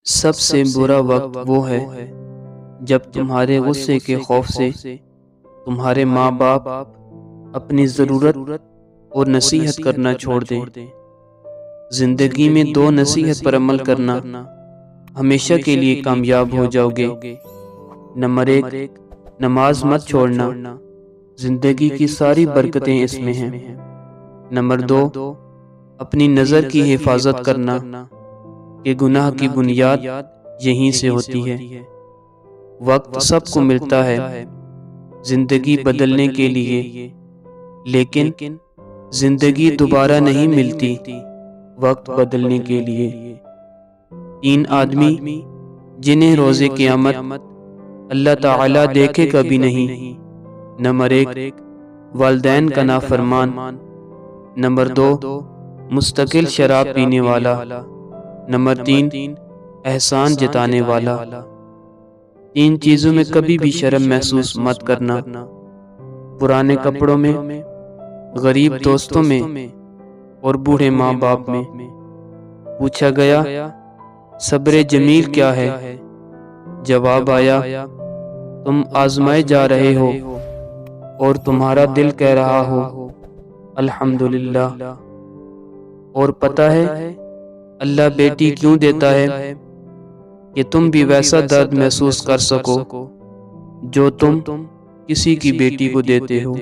سب سے برا وقت وہ ہے جب تمہارے غصے کے خوف سے تمہارے ماں باپ اپنی ضرورت اور نصیحت کرنا چھوڑ دیں۔ زندگی میں دو نصیحت پر عمل کرنا ہمیشہ کے لیے کامیاب ہو جاؤ گے۔ نمبر 1، نماز مت چھوڑنا، زندگی کی ساری برکتیں اس میں ہیں۔ نمبر 2، اپنی نظر کی حفاظت کرنا کہ گناہ کی بنیاد یہیں سے ہوتی ہے۔ وقت سب کو ملتا ہے زندگی بدلنے کے لیے، لیکن زندگی دوبارہ نہیں ملتی وقت بدلنے کے لیے۔ 3 آدمی جنہیں روز قیامت اللہ تعالیٰ دیکھے کبھی نہیں۔ نمبر 1، والدین کا نافرمان۔ نمبر 2، مستقل شراب پینے والا۔ نمبر 3، احسان جتانے والا۔ 3 چیزوں میں کبھی بھی شرم محسوس مت کرنا۔ پرانے کپڑوں میں، غریب دوستوں میں اور بوڑھے ماں باپ میں۔ پوچھا گیا صبر جمیل کیا ہے؟ جواب آیا تم آزمائے جا رہے ہو اور تمہارا دل کہہ رہا ہو الحمدللہ۔ اور پتہ ہے اللہ بیٹی کیوں دیتا ہے؟ کہ تم بھی ویسا درد محسوس کر سکو جو تم کسی کی بیٹی کو دیتے ہو۔